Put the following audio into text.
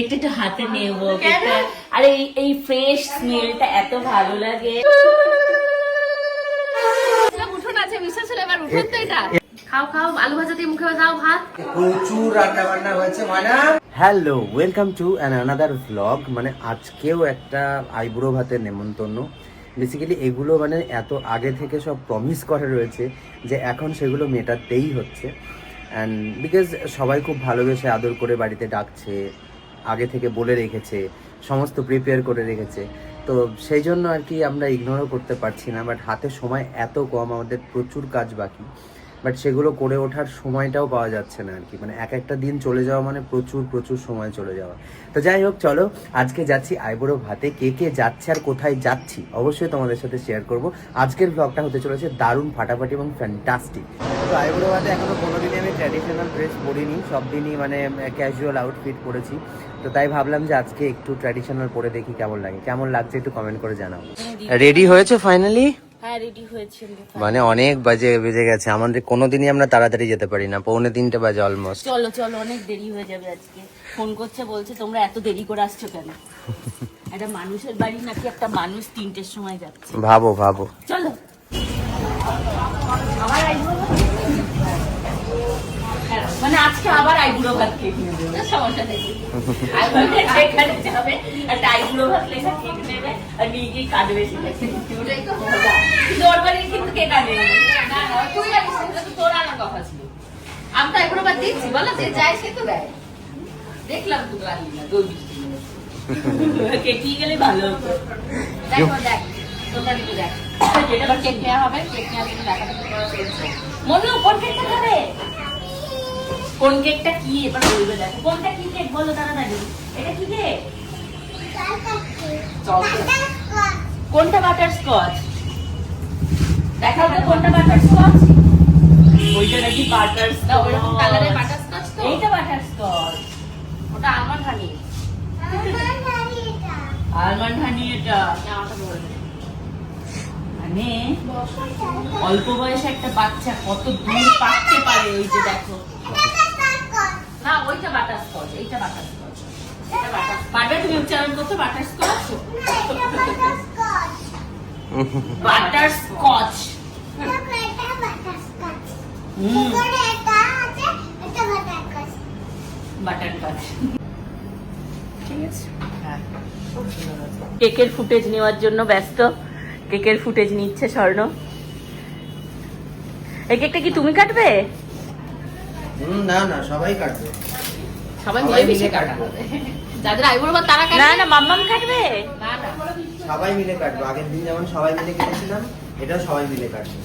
একটু হাতে নেবো, আর এই ফ্রেশ স্মেলটা এত ভালো লাগে। উঠোন আছে, বিশ্বাস হলো এবার উঠোন তো এটা। খাও খাও, আলু ভাজা দিয়ে মুখে দাও ভাত। প্রচুর রান্না বান্না হয়েছে মানে। Hello, welcome to another vlog. মানে আজকেও একটা আইবুড়ো ভাতের নেমন্তন্ন। বেসিক্যালি এগুলো মানে এত আগে থেকে সব প্রমিস করা রয়েছে যে এখন সেগুলো মেটাতেই হচ্ছে। অ্যান্ড বিকজ সবাই খুব ভালোবেসে আদর করে বাড়িতে ডাকছে, আগে থেকে বলে রেখেছে, সমস্ত প্রিপেয়ার করে রেখেছে। তো সেই জন্য আর কি আমরা ইগনোরও করতে পারছি না। বাট হাতে সময় এত কম, আমাদের প্রচুর কাজ বাকি, বাট সেগুলো করে ওঠার সময়টাও পাওয়া যাচ্ছে না আর কি। মানে এক একটা দিন চলে যাওয়া মানে প্রচুর প্রচুর সময় চলে যাওয়া। তো যাই হোক, চলো আজকে যাচ্ছি আইবুড়ো ভাতে। কে কে যাচ্ছে আর কোথায় যাচ্ছি অবশ্যই তোমাদের সাথে শেয়ার করব। আজকের ব্লগটা হতে চলেছে দারুণ ফাটাফাটি এবং ফ্যান্টাস্টিক। তো আইবুড়ো ভাতে এখনো কোনোদিনই আমি ট্র্যাডিশনাল ড্রেস পরিনি, সব দিনই মানে ক্যাজুয়াল আউটফিট পরেছি। তো তাই ভাবলাম যে আজকে একটু ট্র্যাডিশনাল পরে দেখি কেমন লাগে। কেমন লাগছে একটু কমেন্ট করে জানাও। রেডি হয়েছে ফাইনালি? হ্যাঁ, রেডি হয়েছে। মানে অনেক বেজে গেছে, আমাদের কোনোদিনই আমরা তাড়াতাড়ি যেতে পারি না, 2:45 বাজে অলমোস্ট। চলো চলো, অনেক দেরি হয়ে যাবে আজকে। ফোন করছে, বলছে তোমরা এত দেরি করে আসছো কেন? একটা মানুষের বাড়ি নাকি একটা মানুষ 3টের সময় যাচ্ছে? ভাবো চলো। আবার আইবুড়ো ভাত? মানে আজকে আবার আইবুড়ো ভাত কেক নেবে, সমস্যা নেই। সেখানে যাবে, একটা আইবুড়ো ভাত লেখা কেক নেবে আর নিয়ে গিয়ে কাঁদবে। ওটাই তো মজা। দরবারে কিন্তু কে কাঁদবে না, তুই জানিস, সেটা তো তোর আনার কথা ছিল। আমি তো আইবুড়ো ভাত দিচ্ছি, বলো যে যায় সে তো দেয়। দেখলাম তো আনলি না, দই মিষ্টি কেক নিয়ে গেলে ভালো হতো। দেখো দেখ, তোমরা কিন্তু দেখ, যেটা আবার কেক নেওয়া হবে, কেক নেওয়া কিন্তু দেখাতে চলছে। মনে কোন কেকটা খাবে? কোন কেকটা কি এবার বলবে? দেখো কোনটা কি কেক বলো তাড়াতাড়ি। এটা কি কেক? কোনটা বাটারস্কচ? দেখাও তো কোনটা বাটারস্কচ। ওইটা নাকি বাটারস্কচ না, ওইরকম কালারের বাটারস্কচ তো। এইটা বাটারস্কচ, ওটা আলমন্ড হানি। আলমন্ড হানি এটা। মানে অল্প বয়সে একটা বাচ্চা কত দূর পাকতে পারে, ওই যে দেখো। না, ওইটা বাটারস্কচ, এইটা বাটারস্কচ। পারবে তুমি উচ্চারণ করতে? Butterscotch, butterscotch. বাটারস্কচ, ঠিক আছে। কেকের ফুটেজ নেওয়ার জন্য ব্যস্ত, কেকের ফুটেজ নিচ্ছে স্বর্ণ। এই কেকটা কি তুমি কাটবে? না, সবাই কাটবে, সবাই মিলে মিশে কাটা হবে। যাদের আইবুড়ো ভাত তারা কাটবে। না মাম্মাম কাটবে। না সবাই মিলে কাটবো। আগের দিন যেমন সবাই মিলে কেটেছিলাম, এটাও সবাই মিলে কাটবো।